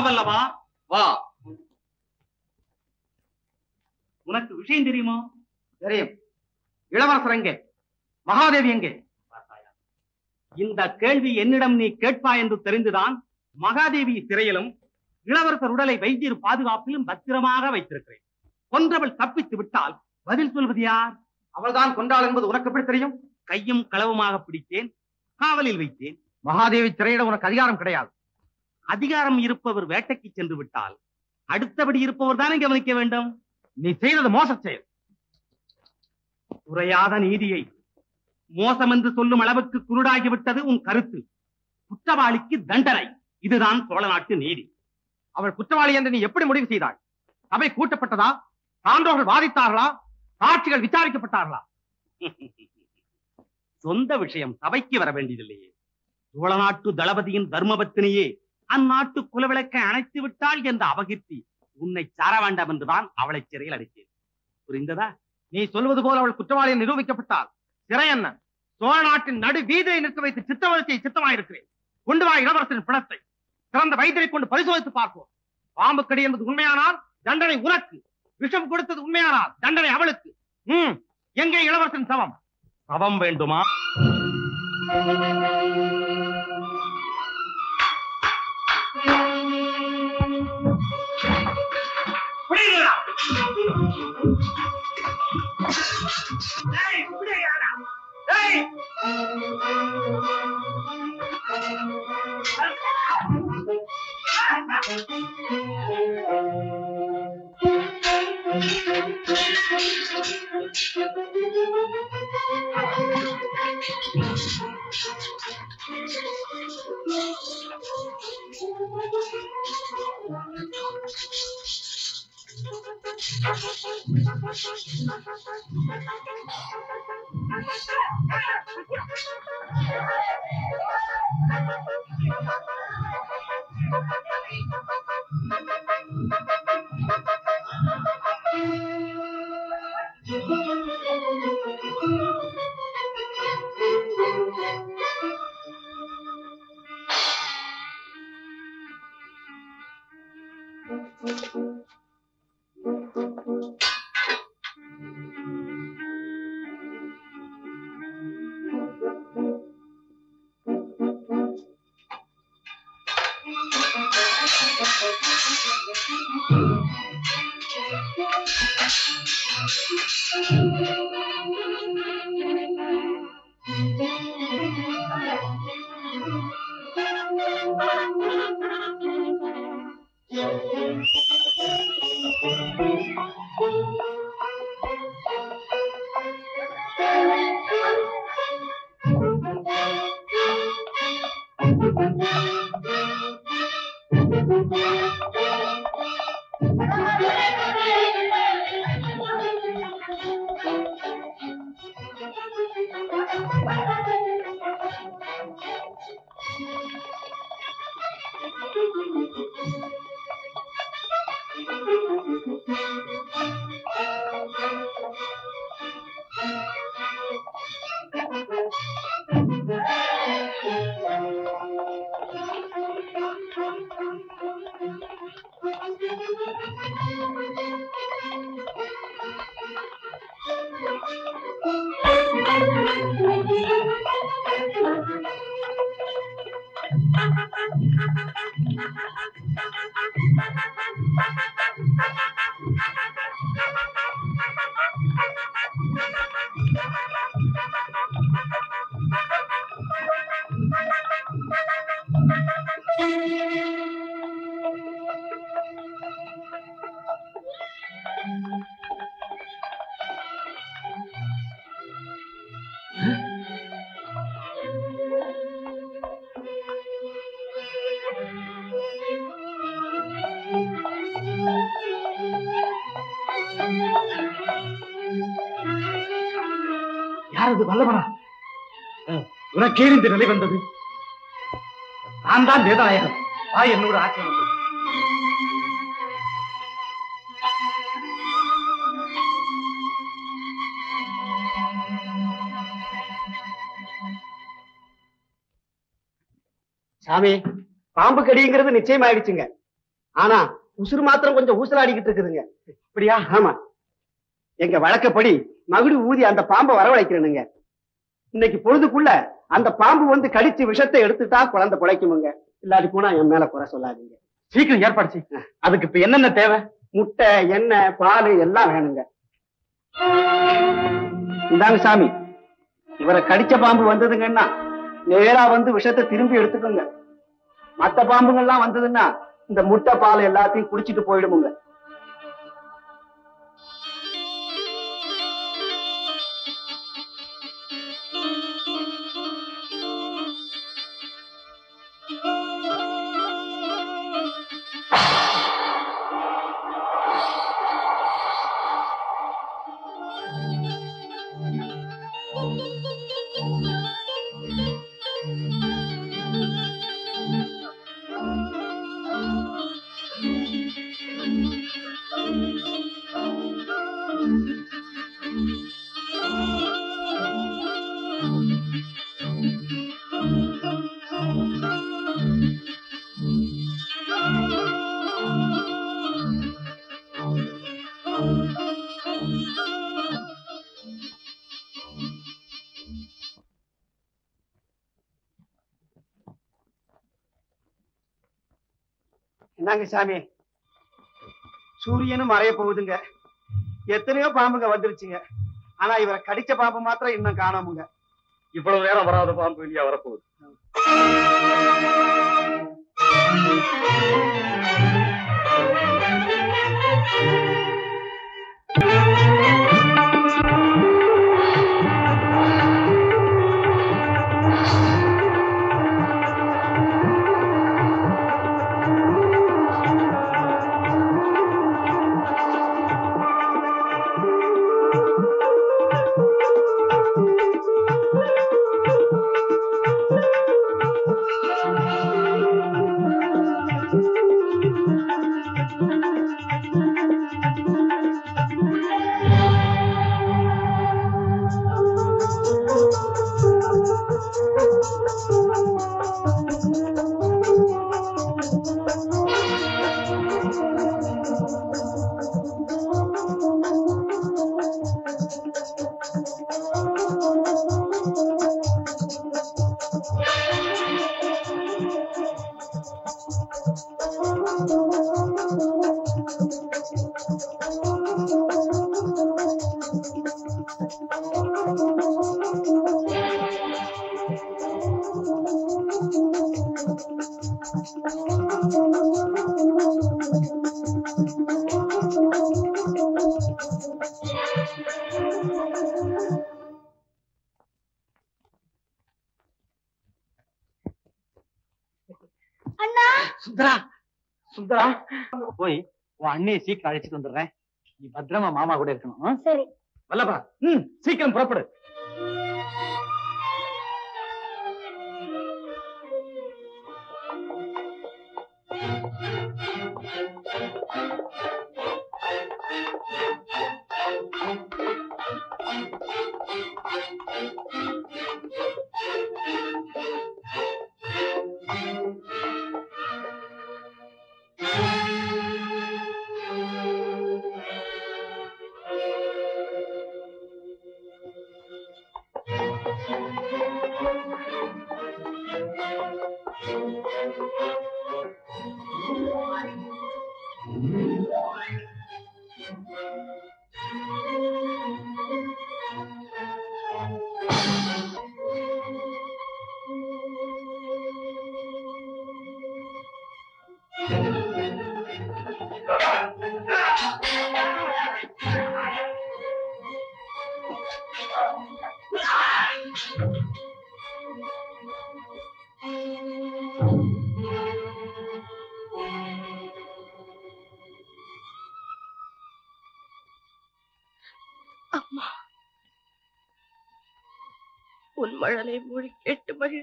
வல்லவா வா. உனக்கு விஷயம் தெரியுமோ? தெரியும். இளவரசர் எங்கே? மகாதேவி எங்கே? இந்த கேள்வி என்னிடம் நீ கேட்பாய் என்று தெரிந்துதான் மகாதேவி சிறையிலும் இளவரசர் உடலை வைத்தியர் பாதுகாப்பிலும் பத்திரமாக வைத்திருக்கிறேன். கொன்றவள் தப்பித்து விட்டால் பதில் சொல்வது யார்? அவள்தான் கொண்டாள் என்பது உனக்கு எப்படி தெரியும்? கையும் களவுமாக பிடித்தேன், காவலில் வைத்தேன். மகாதேவி சிறையிட உனக்கு அதிகாரம் கிடையாது. அதிகாரம் இருப்பவர் வேட்டைக்கு சென்று விட்டால் அடுத்தபடி இருப்பவர் தானே கவனிக்க வேண்டும். நீ செய்தது மோச செயல். குறையாத நீதியை மோசம் என்று சொல்லும் அளவுக்கு குருடாகிவிட்டது உன் கருத்து. குற்றவாளிக்கு தண்டனை, இதுதான் சோழ நாட்டு நீதி. அவள் குற்றவாளி என்று நீ எப்படி முடிவு செய்தாய்? சபை கூட்டப்பட்டதா? சான்றோர்கள் வாதித்தார்களா? சாட்சிகள் விசாரிக்கப்பட்டார்களா? சொந்த விஷயம் சபைக்கு வர வேண்டியதில்லையே. சோழ நாட்டு தளபதியின் தர்மபத்தினியே அந்நாட்டு குலவிளக்கை அணைத்து விட்டாள் என்ற அபகீர்த்தி உன்னை சார வேண்டாம் என்றுதான் அவளை சிறையில் அடைத்தேன். புரிந்ததா? நீ சொல்வது போல அவள் குற்றவாளியை நிரூபிக்கப்பட்டால் சிறை என்ன, சோழ நாட்டின் நடு வீதியை நிற்க வைத்து சித்தவதத்தை சித்தமாயிருக்கிறேன். கொண்டு வா இளவரசரின் பிணத்தை. சிறந்த வைத்தியரை கொண்டு பரிசோதித்து பார்ப்போம். பாம்பு கடி என்பது உண்மையானால் தண்டனை உனக்கு, விஷம் கொடுத்தது உண்மையானால் தண்டனை அவளுக்கு. எங்கே இளவரசன் சவம்? சவம் வேண்டுமா? யாரது? வல்லவனா? உனக்கே இந்த நிலை வந்தது? நான் தான் வேதாயகன். என்னோட ஆச்சரியம். சாமி, பாம்பு கடிங்கிறது நிச்சயம் ஆயிடுச்சுங்க. ஆனா உசுறு மாத்திரம் கொஞ்சம் ஊசலாடிக்கிட்டு இருக்குதுங்க. அப்படியா? ஆமா, எங்க வழக்கப்படி மகுடி ஊதி அந்த பாம்பை வரவழைக்கிறேனுங்க. இன்னைக்கு பொழுதுக்குள்ள அந்த பாம்பு வந்து கடிச்சு விஷத்தை எடுத்துட்டா குழந்தை பிழைக்குமுங்க. இல்லாட்டி போனா என் மேல குறை சொல்லாதீங்க. சீக்கிரம் ஏற்பாடு செய்ய. அதுக்கு இப்ப என்னென்ன தேவை? முட்டை, எண்ணெய், பால் எல்லாம் வேணுங்க. இந்தாங்க சாமி, இவரை கடிச்ச பாம்பு வந்ததுங்கன்னா நேரா வந்து விஷத்தை திரும்பி எடுத்துக்கோங்க. மத்த பாம்புங்கள்லாம் வந்ததுன்னா இந்த முட்டை பால் எல்லாத்தையும் குடிச்சிட்டு போயிடுமுங்க. என்னங்க சாமி, சூரியனும் மறைய போகுதுங்க. எத்தனையோ பாம்புங்க வந்துருச்சுங்க. ஆனா இவரை கடிச்ச பாம்பு மாத்திரம் இன்னும் காணாமுங்க. இவ்வளவு நேரம் வராத பாம்பு வெளியா வரப்போகுது. சுந்தரா, சுந்தரா, போய் உன் அண்ணியை சீக்கிரம் அழைச்சிட்டு வந்துடுறேன். நீ பத்திரமா மாமா கூட இருக்கணும். சரி. வல்லப்பா, சீக்கிரம் புறப்படு. அம்மா, உன் மழலை மொழி கேட்டு மகிழ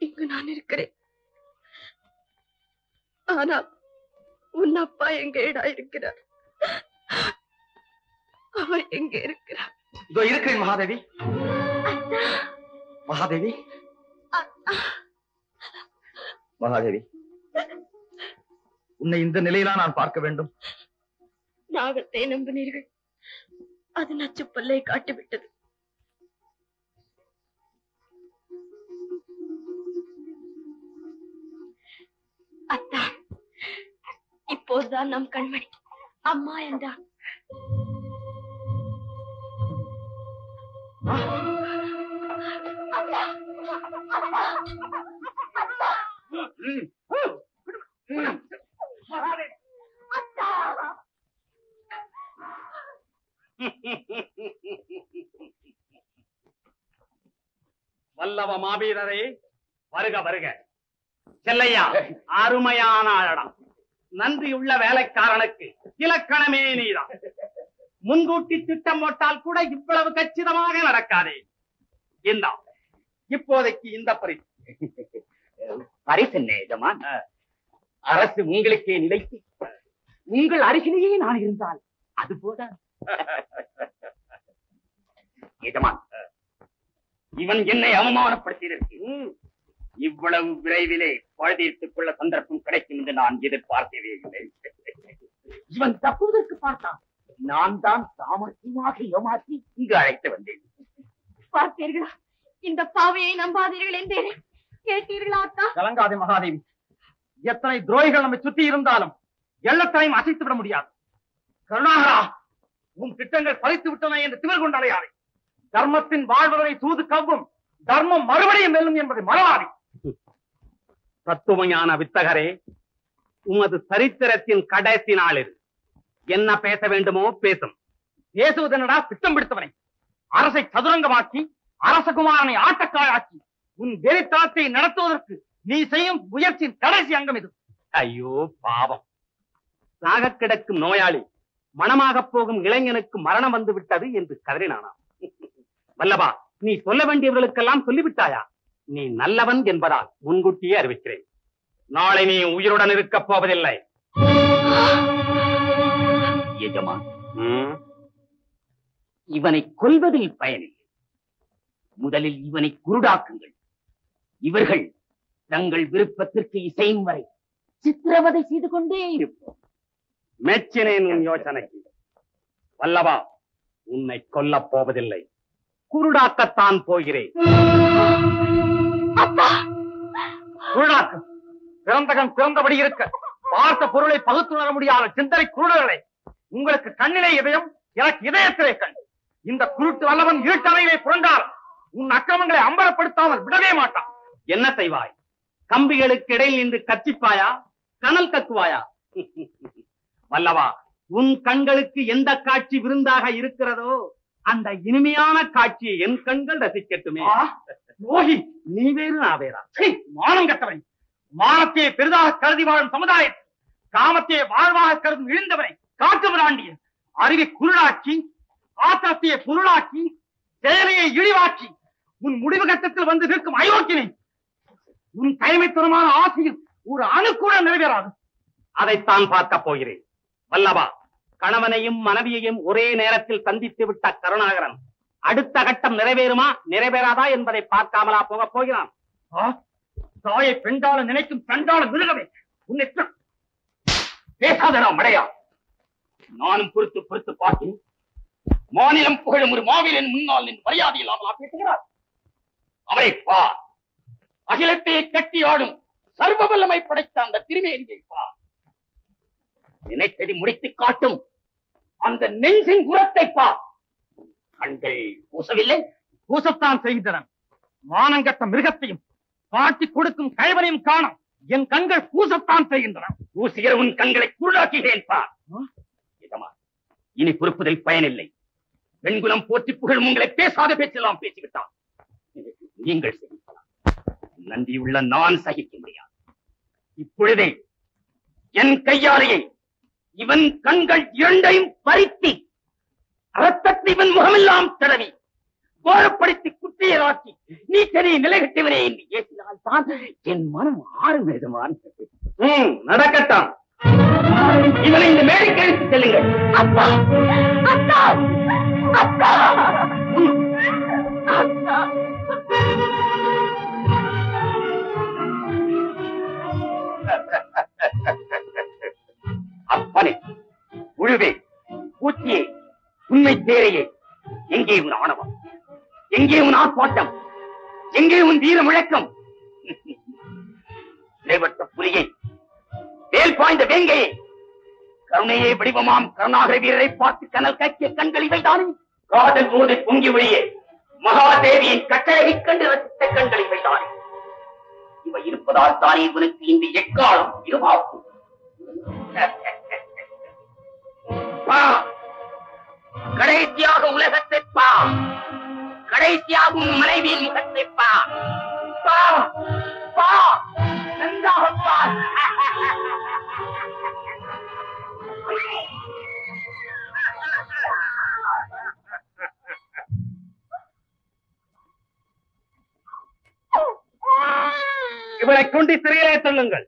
இங்கு நான் இருக்கிறேன். ஆனால் உன் அப்பா எங்கேடா இருக்கிறார்? அவர் எங்கே இருக்கிறார்? இதோ இருக்கிறேன் மகாதேவி. மகாதேவி, மகாதேவி, உன்னை இந்த நிலையிலா நான் பார்க்க வேண்டும்? நாகத்தை நம்பினீர்கள், அது நச்சுப்பல்லை காட்டிவிட்டது. அத்தா, இப்போதுதான் நம் கண்மணி அம்மா என்றான். வல்லவ மாவீரரே, வருக வருக. செல்லையா, அருமையான ஆழம். நன்றியுள்ள வேலைக்காரனுக்கு இலக்கணமே நீதான். முன்கூட்டி திட்டம் போட்டால் கூட இவ்வளவு கச்சிதமாக நடக்காதே. இந்தா, இப்போதைக்கு இந்த பரிசு. பரிசு என்ன எஜமான்? அரசு உங்களுக்கே நிலைத்து உங்கள் அருகிலேயே நான் இருந்தால் அது போத. எஜமான், இவன் என்னை அவமானப்படுத்தியிருக்கு. இவ்வளவு விரைவிலே பழுதீர்த்துக் கொள்ள சந்தர்ப்பம் கிடைக்கும் என்று நான் எதிர்பார்க்கவே இல்லை. இவன் தப்புவதற்கு பார்த்தான். நான் தான் சாமர்த்தியமாக ஏமாற்றி இங்கு அழைத்து வந்தேன். பார்த்தீர்களா, இந்த பாவையை நம்பாதீர்கள் என்றேன். கேட்டீர்களா அத்தா? கலங்காதே மகாதேவி. எத்தனை துரோகிகள் நம்மை சுற்றி இருந்தாலும் எல்லத்தனையும் அசைத்து விட முடியாது. கருணாகரா, உன் திட்டங்கள் பறித்து விட்டன என்று திமிர் கொண்டடையாதே. தர்மத்தின் வாழ்வதை சூது கவ்வும், தர்மம் மறுபடியும் வெல்லும் என்பதை மறவாதே. தத்துவஞான வித்தகரே, உமது சரித்திரத்தின் கடைசி நாள் இது. என்ன பேச வேண்டுமோ பேசும். பேசுவதென்னடா திட்டம் பிடித்தவனை? அரசை சதுரங்கமாக்கி அரசகுமாரனை ஆட்டக்காயாக்கி உன் வெறித்தனத்தை நடத்துவதற்கு நீ செய்யும் முயற்சியின் கடைசி அங்கம் இது. ஐயோ பாவம், சாக கிடக்கும் நோயாளி மனமாக போகும் இளைஞனுக்கு மரணம் வந்து விட்டது என்று கதறினானா? வல்லபா, நீ சொல்ல வேண்டியவர்களுக்கெல்லாம் சொல்லிவிட்டாயா? நீ நல்லவன் என்பதால் முன்கூட்டியே அறிவிக்கிறேன். நாளை நீ உயிருடன் இருக்கப் போவதில்லை. எஜமான், இவனை கொல்வதில் பயனில்லை. முதலில் இவனை குருடாக்குங்கள். இவர்கள் தங்கள் விருப்பத்திற்கு இசையும் வரை சித்திரவதை செய்து கொண்டே இருப்போம். மெச்சினேன் உன் யோசனைக்கு. வல்லபா, உன்னை கொல்லப் போவதில்லை, குருடாக்கத்தான் போகிறேன். குருடாக்கு பிறந்தகன் பிறந்தபடி இருக்க பார்த்த பொருளை பகுத்துணர முடியாத சிந்தனை குருடர்களை. உங்களுக்கு கண்ணிலே இதயம், எனக்கு இதயத்திலே கண். இந்த குருட்டு வல்லவன் இருட்டறையிலே புரண்டால் உன் அக்கிரமங்களை அம்பலப்படுத்தாமல் விடவே மாட்டான். என்ன செய்வாய்? கம்பிகளுக்கு இடையில் நின்று கச்சிப்பாயா, கனல் கக்குவாயா? வல்லவா, உன் கண்களுக்கு எந்த காட்சி விருந்தாக இருக்கிறதோ அந்த இனிமையான காட்சியை என் கண்கள் ரசிக்கட்டுமே. யோகி, நீ வேறு நான் வேறா? மானம் கட்டவனை, மானத்தையே பெரிதாக கருதி வாழும் சமுதாயத்தை காமத்தையே வாழ்வாக கருதும் இழிந்தவனை காட்டு விராண்டிய அறிவை குருளாக்கி, ஆத்திரத்தையே பொருளாக்கி, செயலையை இழிவாக்கி உன் முடிவு கட்டத்தில் வந்து நிற்கும் அயோக்கியனை. உன் கைமைத்தனமான ஆசையில் ஒரு அணு கூட நிறைவேறாது. அதைத்தான் பார்க்க போகிறேன். வல்லபா, கணவனையும் மனைவியையும் ஒரே நேரத்தில் சந்தித்து விட்ட கருணாகரன் அடுத்த கட்டம் நிறைவேறுமா நிறைவேறாதா என்பதை பார்க்காமலா போக போகிறான்? தாயை பெண்டால நினைக்கும் பெண்டால மிருகமே, உன்னை பேசாதடா மடையா. நானும் பொறுத்து பொறுத்து பார்த்தேன். மாநிலம் புகழும் ஒரு மாவீரன் முன்னால் நின்று மரியாதை இல்லாமலா பேசுகிறார்? அவரை பார். அகிலத்தையே கட்டி ஆடும் சர்வ வல்லமை படைத்த அந்த திருமேனியை பார். நினைத்ததை முடித்து காட்டும் அந்த நெஞ்சின் குரத்தை பார். கண்கள் பூசவில்லை? பூசத்தான் செய்கின்றன. மானங்கட்ட மிருகத்தையும் காட்டி கொடுக்கும் கைவனையும் காண என் கண்கள் பூசத்தான் செய்கின்றன. பூசுகிற உன் கண்களை குருடாக்குகிறேன் பார். இனி பொறுப்பதில் பயனில்லை. பெண்குலம் போற்றி புகழும் உங்களை பேசாத பேச்செல்லாம் பேசிவிட்டான். நீங்கள் சகிக்கலாம், நன்றியுள்ள நான் சகிக்க முடியாது. இப்பொழுதே என் கையாலேயே இவன் கண்கள் இரண்டையும் பறித்து ரத்தத்தை இவன் முகமெல்லாம் தடவி கோரப்படுத்தி குற்றியலாக்கி நீ சரி நிலைகட்டவனே என்று ஏசினால் தான் என் மனம் ஆறும் எஜமான். நடக்கட்டும். இவனை இந்த மேடைக்கு அழைத்து செல்லுங்கள். அப்பா, அத்தா, அத்தா, அத்தா. உண்மை தேரையே, எங்கே உன் ஆணவம்? எங்கே உன் ஆர்ப்பாட்டம்? எங்கே உன் வீர முழக்கம்? இடைப்பட்ட புலியை, வேல் பாய்ந்த வேங்கையை, கருணையை வடிவமாம் கருணாகர வீரரை பார்த்து கனல் கக்கிய கண்கள் இவைதானே? காதல் போது பொங்கி ஒளியே மகாதேவியின் கட்டளையை கண்டு ரசித்த கண்கள் இவைதானே? இவை இருப்பதால் தானே இவனுக்கு இந்த எக்காலம் இருவாக்கும். கடைசியாக உலகத்தை பா, கடைசியாகும் மனைவியின் முகத்தை பா, பா, பா, நன்றாக பா. இவளை கொண்டு சிறையிலே தள்ளுங்கள்.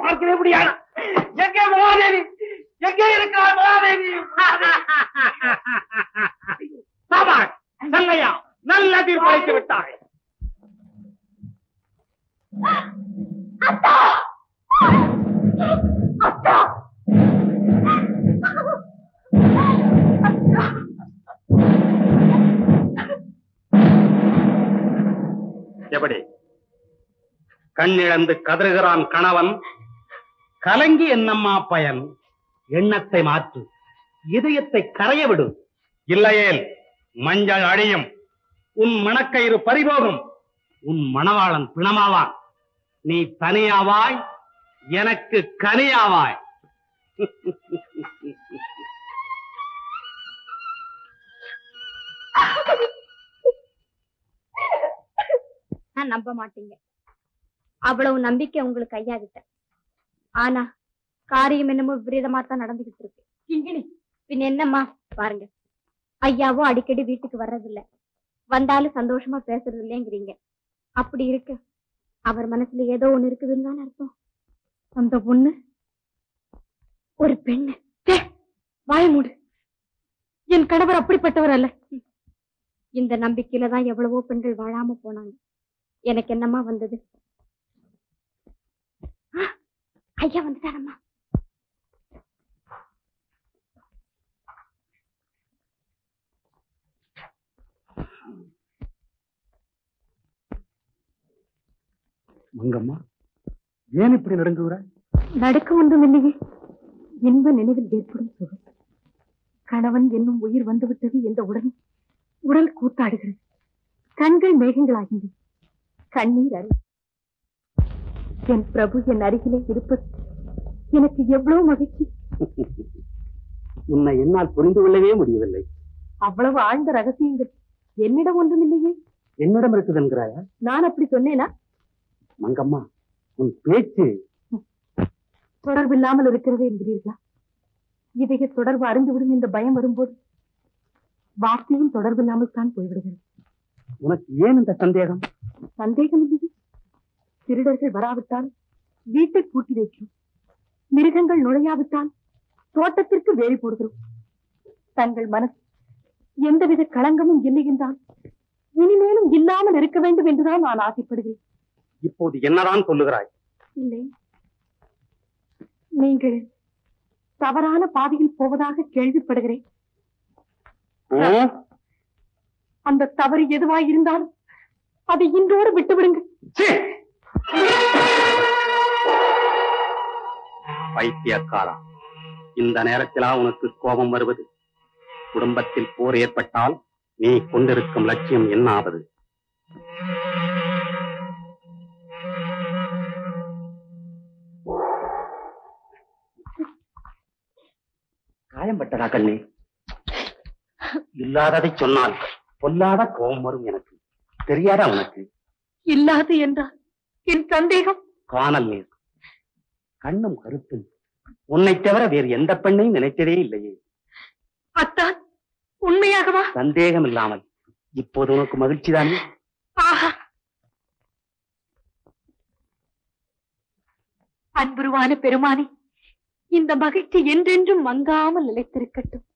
பார்க்கவே முடியாது. எங்கே மகாதேவி? எங்கே இருக்கிறார் மகாதேவி? நல்லையா, நல்ல தீர்ப்பளித்து விட்டார். அத்தா, அத்தா, எப்படி கண்ணிழந்து கதறுகிறான் கணவன்? கலங்கி என்னம்மா பயன்? எண்ணத்தை மாற்று, இதயத்தை கரைய விடு. இல்லையேல் மஞ்சள் அழியும், உன் மணக்கயிறு பறிபோகும், உன் மணவாளன் பிணமாவான். நீ தனியாவாய், எனக்கு கனியாவாய். நான் நம்ப மாட்டீங்க. அவ்வளவு நம்பிக்கை உங்களுக்கு ஐயா கிட்ட. ஆனா காரியம் என்னமோ விபரீதமா தான் நடந்துகிட்டு இருக்கு. கிங்கிணி பின் என்னம்மா பாருங்க, ஐயாவும் அடிக்கடி வீட்டுக்கு வர்றதில்ல, வந்தாலும் சந்தோஷமா பேசுறது இல்லைங்கிறீங்க. அப்படி இருக்கு அவர் மனசுல ஏதோ ஒண்ணு இருக்குதுன்னு தானே அர்த்தம். அந்த பொண்ணு ஒரு பெண்ணு. வாய மூடு, என் கணவர் அப்படிப்பட்டவர் அல்ல. இந்த நம்பிக்கையில தான் எவ்வளவோ பெண்கள் வாழாம போனாங்க. எனக்கு என்னம்மா வந்தது? ஐயா வந்துட்டாரம்மா. மங்கம்மா, ஏன் இப்படி நடுங்குற? நடக்க ஒன்றும் இல்லையே, இன்ப நினைவில் ஏற்படும் சுகம். கணவன் என்னும் உயிர் வந்துவிட்டது என்ற உடனே உடல் கூத்தாடுகிறது, கண்கள் மேகங்களாகின்றது, கண்ணீர் அரு. என் பிரபு என் அருகிலே இருப்பது எனக்கு எவ்வளவு மகிழ்ச்சி. உன்னை என்னால் புரிந்து கொள்ளவே முடியவில்லை. அவ்வளவு ஆழ்ந்த ரகசியங்கள் என்னிடம் ஒன்றும் இல்லையே. என்னிடம் இருக்குது என்கிறாயா? நான் அப்படி சொன்னேனா? மங்கம்மா, உன் பேச்சு தொடர்பில்லாமல் இருக்கிறது என்கிறீர்களா? இதய தொடர்பு அறிந்துவிடும் என்ற பயம் வரும்போது வார்த்தையும் தொடர்பில்லாமல் தான் போய்விடுகிறது. உனக்கு ஏன் இந்த சந்தேகம்? சந்தேகம் இல்லையே. திருடர்கள் வராவிட்டால் வீட்டை பூட்டி வைக்கிறோம், மிருகங்கள் நுழையாவிட்டால் தோட்டத்திற்கு வேலி போடுகிறோம். தங்கள் மனசு எந்தவித களங்கமும் இல்லை என்றால் இனிமேலும் இல்லாமல் இருக்க வேண்டும் என்றுதான் நான் ஆசைப்படுகிறேன். இப்போது என்னதான் சொல்லுகிறாய்? இல்லை, நீங்கள் தவறான பாதையில் போவதாக கேள்விப்படுகிறேன். அந்த தவறு எதுவாய் இருந்தாலும் அதை இன்றோடு விட்டுவிடுங்கள். பைத்தியக்காரா, இந்த நேரத்திலா உனக்கு கோபம் வருவது? குடும்பத்தில் போர் ஏற்பட்டால் நீ கொண்டிருக்கும் லட்சியம் என்ன ஆவது? காயம்பட்டதா கண்ணே? இல்லாததை சொன்னால் பொல்லாத கோபம் வரும் எனக்கு. தெரியாதா உனக்கு? இல்லாது என்றால் என் சந்தேகம். காணல் நீர், கண்ணும் கருத்தும் உன்னை தவிர வேறு எந்த பெண்ணையும் நினைத்ததே இல்லையே. அத்தான், உண்மையாகவா? சந்தேகம் இல்லாமல். இப்போது உனக்கு மகிழ்ச்சி தானே? அன்புருவான பெருமானே, இந்த மகிழ்ச்சி என்றென்றும் மங்காமல் நிலைத்திருக்கட்டும்.